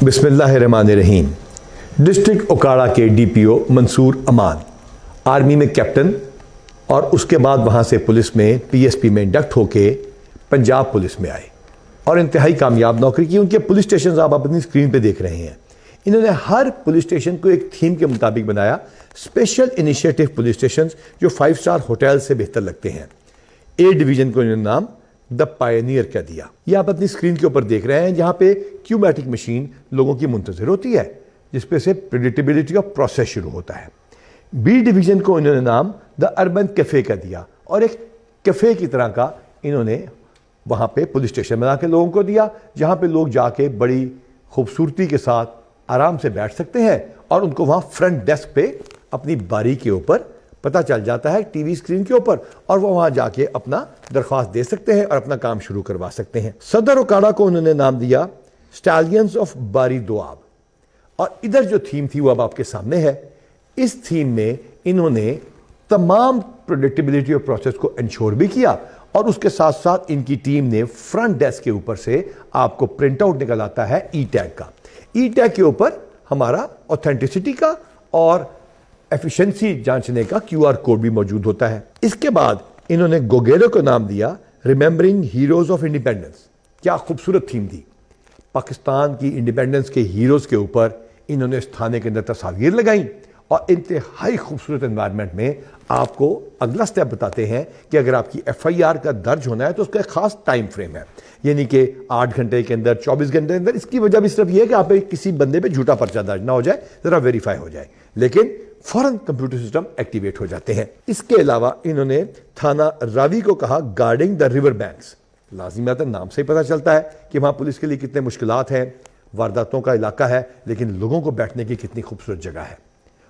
बिस्मिल्लाहिर्रहमानिर्रहीम। डिस्ट्रिक्ट ओकाड़ा के डीपीओ मंसूर अमान आर्मी में कैप्टन और उसके बाद वहाँ से पुलिस में पीएसपी में इंडक्ट होके पंजाब पुलिस में आए और इंतहाई कामयाब नौकरी की। उनके पुलिस स्टेशन आप अपनी स्क्रीन पे देख रहे हैं। इन्होंने हर पुलिस स्टेशन को एक थीम के मुताबिक बनाया। स्पेशल इनिशिएटिव पुलिस स्टेशन जो 5 स्टार होटल से बेहतर लगते हैं। ए डिवीजन को इन्होंने नाम द पायनियर कह दिया। ये आप अपनी स्क्रीन के ऊपर देख रहे हैं, जहां पे क्यूमैटिक मशीन लोगों की मुंतजिर होती है, जिसपे से प्रेडिक्टेबिलिटी का प्रोसेस शुरू होता है। बी डिवीजन को इन्होंने नाम द अर्बन कैफे का दिया और एक कैफे की तरह का इन्होंने वहां पे पुलिस स्टेशन बना के लोगों को दिया, जहां पे लोग जाके बड़ी खूबसूरती के साथ आराम से बैठ सकते हैं और उनको वहां फ्रंट डेस्क पे अपनी बारी के ऊपर पता चल जाता है टीवी स्क्रीन के ऊपर, और वो वहां जाके अपना दरख्वास्त दे सकते हैं और अपना काम शुरू करवा सकते हैं। सदर ओकाड़ा को उन्होंने नाम दिया स्टैलियंस ऑफ बारी दोआब। और इधर जो थीम थी वो अब आपके सामने है। इस थीम में इन्होंने तमाम प्रेडिक्टेबिलिटी ऑफ प्रोसेस को इंश्योर भी किया और उसके साथ साथ इनकी टीम ने फ्रंट डेस्क के ऊपर से आपको प्रिंट आउट निकल आता है ई टैग का। ई टैग के ऊपर हमारा ऑथेंटिसिटी का और एफिशिएंसी जांचने का क्यूआर कोड भी मौजूद होता है। इसके बाद इन्होंने गोगेरो को नाम दिया रिमेंबरिंग हीरोज ऑफ इंडिपेंडेंस। क्या खूबसूरत थीम थी। पाकिस्तान की इंडिपेंडेंस के हीरोज के ऊपर इन्होंने इस थाने के अंदर तस्वीर लगाई और इंतहाई खूबसूरत एनवायरनमेंट में आपको अगला स्टेप बताते हैं कि अगर आपकी एफआईआर का दर्ज होना है तो उसका एक खास टाइम फ्रेम है, यानी कि 8 घंटे के अंदर, 24 घंटे के अंदर। इसकी वजह भी सिर्फ यह है कि आप किसी बंदे पे झूठा पर्चा दर्ज ना हो जाए, जरा वेरीफाई हो जाए, लेकिन फौरन कंप्यूटर सिस्टम एक्टिवेट हो जाते हैं। इसके अलावा इन्होंने थाना रावी को कहा गार्डिंग द रिवर बैंक्स। लाजिम बात है, नाम से ही पता चलता है कि वहां पुलिस के लिए कितने मुश्किलात हैं, वारदातों का इलाका है, लेकिन लोगों को बैठने की कितनी खूबसूरत जगह है।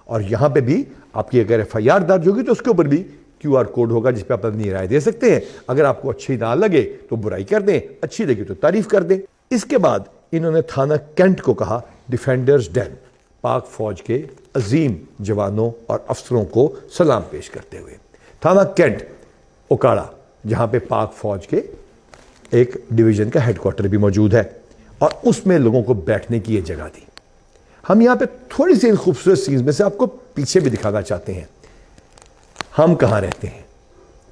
और यहां पे भी आपकी अगर एफआईआर दर्ज होगी तो उसके ऊपर भी क्यूआर कोड होगा जिस पे आप अपनी राय दे सकते हैं। अगर आपको अच्छी ना लगे तो बुराई कर दें, अच्छी लगे तो तारीफ कर दें। इसके बाद इन्होंने थाना कैंट को कहा डिफेंडर्स डेन। पाक फौज के अजीम जवानों और अफसरों को सलाम पेश करते हुए थाना कैंट ओकाड़ा, जहां पे पाक फौज के एक डिवीजन का हेडक्वार्टर भी मौजूद है और उसमें लोगों को बैठने की यह जगह थी। हम यहां पे थोड़ी सी इन खूबसूरत सीन्स में से आपको पीछे भी दिखाना चाहते हैं। हम कहां रहते हैं?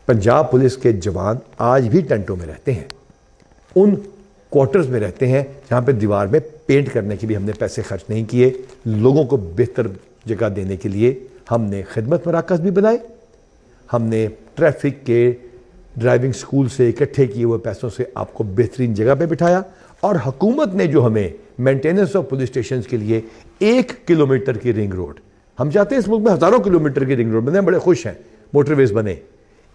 पंजाब पुलिस के जवान आज भी टेंटों में रहते हैं, उन क्वार्टर्स में रहते हैं जहां पे दीवार में पेंट करने के भी हमने पैसे खर्च नहीं किए। लोगों को बेहतर जगह देने के लिए हमने खिदमत मराकज़ भी बनाए। हमने ट्रैफिक के ड्राइविंग स्कूल से इकट्ठे किए हुए पैसों से आपको बेहतरीन जगह पे बिठाया और हुकूमत ने जो हमें मेंटेनेंस ऑफ पुलिस स्टेशन के लिए 1 किलोमीटर की रिंग रोड, हम चाहते हैं इस मुल्क में हज़ारों किलोमीटर की रिंग रोड बने, बड़े खुश हैं, मोटरवेज बने।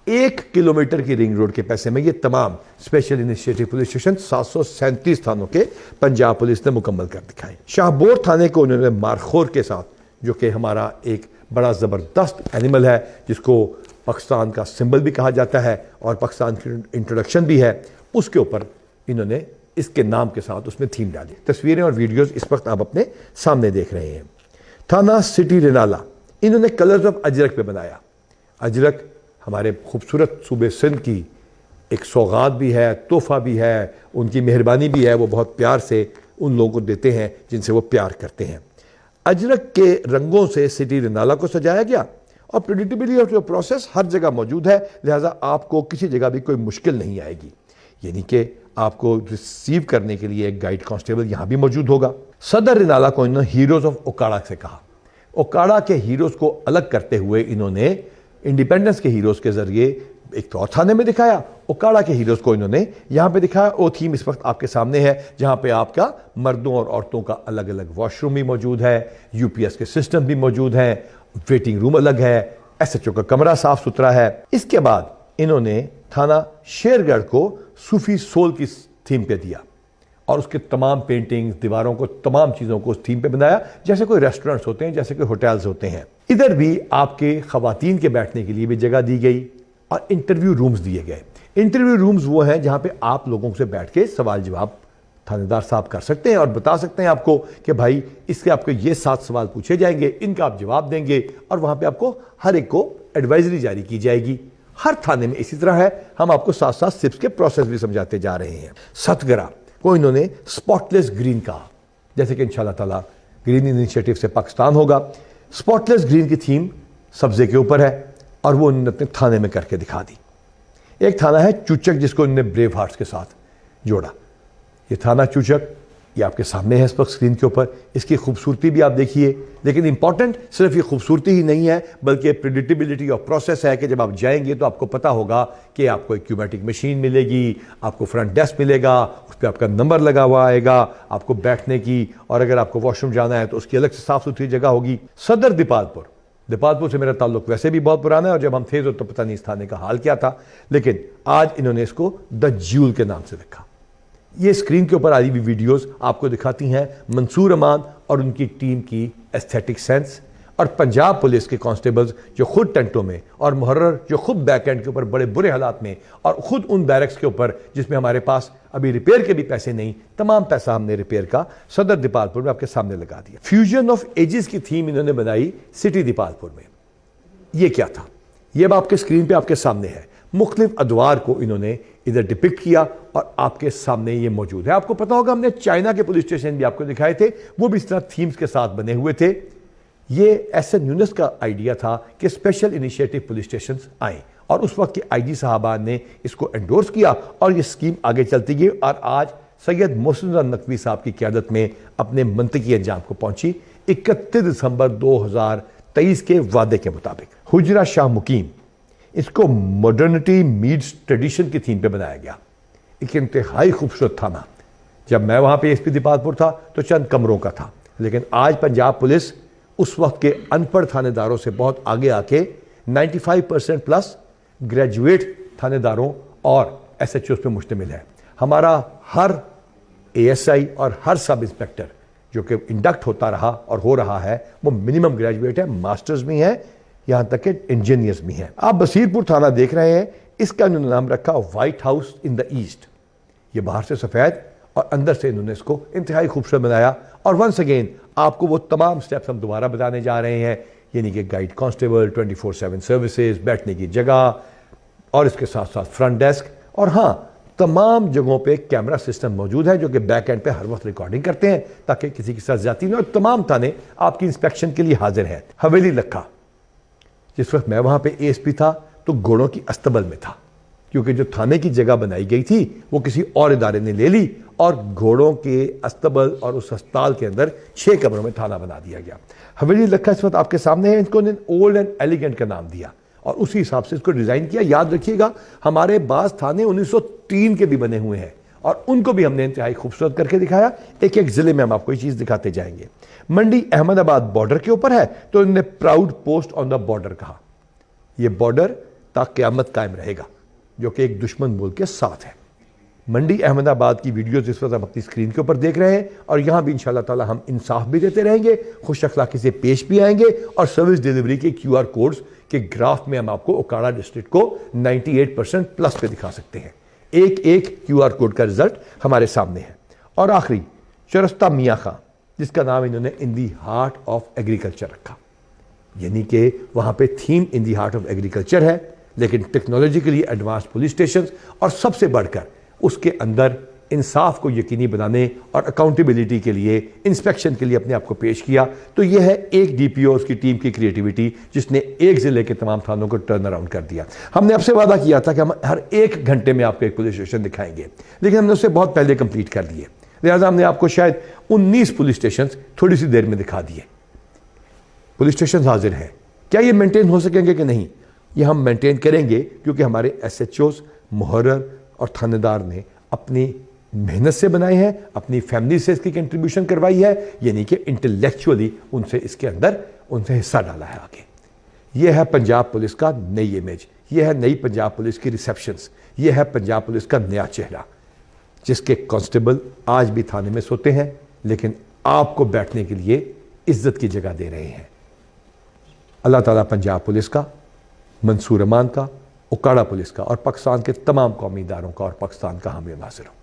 1 किलोमीटर की रिंग रोड के पैसे में ये तमाम स्पेशल इनिशिएटिव पुलिस स्टेशन 737 थानों के पंजाब पुलिस ने मुकम्मल कर दिखाए। शाहबोर थाने को उन्होंने मारखोर के साथ, जो कि हमारा एक बड़ा ज़बरदस्त एनिमल है जिसको पाकिस्तान का सिंबल भी कहा जाता है और पाकिस्तान की इंट्रोडक्शन भी है, उसके ऊपर इन्होंने इसके नाम के साथ उसमें थीम डाली। तस्वीरें और वीडियोस इस वक्त आप अपने सामने देख रहे हैं। थाना सिटी रेनाला इन्होंने कलर्स ऑफ अजरक पे बनाया। अजरक हमारे खूबसूरत सूबे सिंध की एक सौगात भी है, तोहफा भी है, उनकी मेहरबानी भी है। वो बहुत प्यार से उन लोगों को देते हैं जिनसे वो प्यार करते हैं। अजरक के रंगों से सिटी रेनाला को सजाया गया और प्रेडिक्टेबिलिटी ऑफ प्रोसेस हर जगह मौजूद है, लिहाजा आपको किसी जगह भी कोई मुश्किल नहीं आएगी। यानी कि आपको रिसीव करने के लिए एक गाइड कांस्टेबल यहां भी मौजूद होगा। सदर रेनाला को इन्होंने हीरोज ऑफ ओकाड़ा से कहा। ओकाड़ा के हीरोज को अलग करते हुए इन्होंने इंडिपेंडेंस के हीरोज के जरिए एक तो थाने में दिखाया, ओकाड़ा के हीरोज को इन्होंने यहां पे दिखाया। वो थीम इस वक्त आपके सामने है, जहां पे आपका मर्दों और औरतों का अलग अलग वॉशरूम भी मौजूद है, यूपीएस के सिस्टम भी मौजूद है, वेटिंग रूम अलग है, एसएचओ का कमरा साफ सुथरा है। इसके बाद इन्होंने थाना शेरगढ़ को सूफी सोल की थीम पे दिया और उसके तमाम पेंटिंग्स, दीवारों को, तमाम चीज़ों को उस थीम पे बनाया जैसे कोई रेस्टोरेंट्स होते हैं, जैसे कोई होटल्स होते हैं। इधर भी आपके खवातीन के बैठने के लिए भी जगह दी गई और इंटरव्यू रूम्स दिए गए। इंटरव्यू रूम्स वो हैं जहां पे आप लोगों से बैठ के सवाल जवाब थानेदार साहब कर सकते हैं और बता सकते हैं आपको कि भाई इसके आपको ये 7 सवाल पूछे जाएंगे, इनका आप जवाब देंगे और वहां पे आपको हर एक को एडवाइजरी जारी की जाएगी। हर थाने में इसी तरह है। हम आपको साथ साथ सिप्स के प्रोसेस भी समझाते जा रहे हैं। सतगरा को इन्होंने स्पॉटलेस ग्रीन कहा। जैसे कि इंशाल्लाह ताला ग्रीन इनिशिएटिव से पाकिस्तान होगा। स्पॉटलेस ग्रीन की थीम सब्जे के ऊपर है और वो उन्होंने अपने थाने में करके दिखा दी। एक थाना है चूचक जिसको उन्होंने ब्रेव हार्ट्स के साथ जोड़ा। ये थाना चूचक ये आपके सामने है इस वक्त स्क्रीन के ऊपर। इसकी खूबसूरती भी आप देखिए, लेकिन इंपॉर्टेंट सिर्फ ये खूबसूरती ही नहीं है बल्कि प्रिडिक्टेबिलिटी ऑफ प्रोसेस है कि जब आप जाएंगे तो आपको पता होगा कि आपको एक क्यूमेटिक मशीन मिलेगी, आपको फ्रंट डेस्क मिलेगा, उस पर आपका नंबर लगा हुआ आएगा, आपको बैठने की, और अगर आपको वॉशरूम जाना है तो उसकी अलग से साफ सुथरी जगह होगी। सदर दीपालपुर से मेरा ताल्लुक वैसे भी बहुत पुराना है और जब हम थे तो पता नहीं इस थाने का हाल क्या था, लेकिन आज इन्होंने इसको द ज्यूल के नाम से रखा। ये स्क्रीन के ऊपर आई हुई वीडियोस आपको दिखाती हैं मंसूर अमान और उनकी टीम की एस्थेटिक सेंस, और पंजाब पुलिस के कांस्टेबल्स जो खुद टेंटों में, और मुहर्रर जो खुद बैक एंड के ऊपर बड़े बुरे हालात में, और खुद उन बैरक्स के ऊपर जिसमें हमारे पास अभी रिपेयर के भी पैसे नहीं, तमाम पैसा हमने रिपेयर का सदर दीपालपुर में आपके सामने लगा दिया। फ्यूजन ऑफ एजेस की थीम इन्होंने बनाई सिटी दीपालपुर में। ये क्या था, ये अब आपके स्क्रीन पे आपके सामने है। मुख्तलिफ अदवार को इन्होंने इधर डिपिक्ट किया और आपके सामने ये मौजूद है। आपको पता होगा हमने चाइना के पुलिस स्टेशन भी आपको दिखाए थे, वो भी इस तरह थीम्स के साथ बने हुए थे। ये एसएन यूनुस का आइडिया था कि स्पेशल इनिशिएटिव पुलिस स्टेशन आए, और उस वक्त के आईजी साहबान ने इसको एंडोर्स किया और ये स्कीम आगे चलती गई, और आज सैयद मोहसिन नकवी साहब की क़यादत में अपने मंतकी अंजाम को पहुंची। 31 दिसंबर 2023 के वादे के मुताबिक हुजरा शाह मुकीम, इसको मॉडर्निटी मीट्स ट्रेडिशन की थीम पे बनाया गया। एक इंतहाई खूबसूरत थाना। जब मैं वहाँ पे एसपी दीपालपुर था तो चंद कमरों का था, लेकिन आज पंजाब पुलिस उस वक्त के अनपढ़ थानेदारों से बहुत आगे आके 95% प्लस ग्रेजुएट थानेदारों और एसएचओ पे मुश्तमिल है। हमारा हर एएसआई और हर सब इंस्पेक्टर जो कि इंडक्ट होता रहा और हो रहा है वो मिनिमम ग्रेजुएट है, मास्टर्स भी हैं, यहां तक कि इंजीनियर्स भी हैं। आप बसीरपुर थाना देख रहे हैं, इसका इन्होंने नाम रखा white house in the east. ये बाहर से सफेद और अंदर से इन्होंने इसको इंतहाई खूबसूरत बनाया। और वंस अगेन आपको वो तमाम स्टेप्स हम दोबारा बताने जा रहे हैं, यानी कि गाइड कांस्टेबल, 24/7 सर्विसेज, बैठने की जगह, और इसके साथ साथ फ्रंट डेस्क, और हाँ तमाम जगहों पे कैमरा सिस्टम मौजूद है जो कि बैक एंड पे हर वक्त रिकॉर्डिंग करते हैं ताकि किसी के साथ ज्यादती नहीं। और तमाम थाने आपकी इंस्पेक्शन के लिए हाजिर हैं। हवेली लखा, जिस वक्त मैं वहां पे एएसपी था तो घोड़ों की अस्तबल में था, क्योंकि जो थाने की जगह बनाई गई थी वो किसी और इदारे ने ले ली और घोड़ों के अस्तबल और उस अस्पताल के अंदर 6 कमरों में थाना बना दिया गया। हवेली लखा इस वक्त आपके सामने है। इनको ओल्ड एंड एलिगेंट का नाम दिया और उसी हिसाब से इसको डिजाइन किया। याद रखिएगा हमारे बाज थाने 1903 के भी बने हुए हैं और उनको भी हमने इंतहाई खूबसूरत करके दिखाया। एक एक जिले में हम आपको ये चीज दिखाते जाएंगे। मंडी अहमदाबाद बॉर्डर के ऊपर है तो इन्होंने proud post on the border कहा। यह बॉर्डर तक क़यामत कायम रहेगा, जो कि एक दुश्मन मुल्क के साथ है। मंडी अहमदाबाद की वीडियो जिस वक्त आप अपनी स्क्रीन के ऊपर देख रहे हैं, और यहां भी इंशाल्लाह ताला हम इंसाफ भी देते रहेंगे, खुश अखलाकी से पेश भी आएंगे, और सर्विस डिलीवरी के QR कोड्स के ग्राफ में हम आपको ओकाड़ा डिस्ट्रिक्ट को 98% प्लस पे दिखा सकते हैं। एक एक QR कोड का रिजल्ट हमारे सामने है। और आखिरी चरस्ता मियाँ खां, जिसका नाम इन्होंने इन दी हार्ट ऑफ एग्रीकल्चर रखा, यानी कि वहां पे theme in the heart of agriculture है, लेकिन टेक्नोलॉजिकली एडवांस पुलिस स्टेशन, और सबसे बढ़कर उसके अंदर इंसाफ को यकीनी बनाने और अकाउंटेबिलिटी के लिए, इंस्पेक्शन के लिए अपने आप को पेश किया। तो यह है एक डीपीओ उसकी टीम की क्रिएटिविटी जिसने एक जिले के तमाम थानों को टर्न अराउंड कर दिया। हमने आपसे वादा किया था कि हम हर 1 घंटे में आपको एक पुलिस स्टेशन दिखाएंगे, लेकिन हमने उससे बहुत पहले कंप्लीट कर दिए। लिहाजा हमने आपको शायद 19 पुलिस स्टेशन थोड़ी सी देर में दिखा दिए। पुलिस स्टेशन हाजिर हैं। क्या ये मेंटेन हो सकेंगे कि नहीं, ये हम मेंटेन करेंगे, क्योंकि हमारे एसएचओस, मुहर्रर और थानेदार ने अपनी मेहनत से बनाए हैं, अपनी फैमिली से इसकी कंट्रीब्यूशन करवाई है, यानी कि इंटेलेक्चुअली उनसे इसके अंदर उनसे हिस्सा डाला है आगे। यह है पंजाब पुलिस का नई इमेज, यह है नई पंजाब पुलिस की रिसेप्शंस, यह है पंजाब पुलिस का नया चेहरा, जिसके कांस्टेबल आज भी थाने में सोते हैं लेकिन आपको बैठने के लिए इज्जत की जगह दे रहे हैं। अल्लाह ताला पंजाब पुलिस का, मंसूर अमान का, ओकाड़ा पुलिस का और पाकिस्तान के तमाम कौमी इदारों का और पाकिस्तान का हामी नाज़िर हो।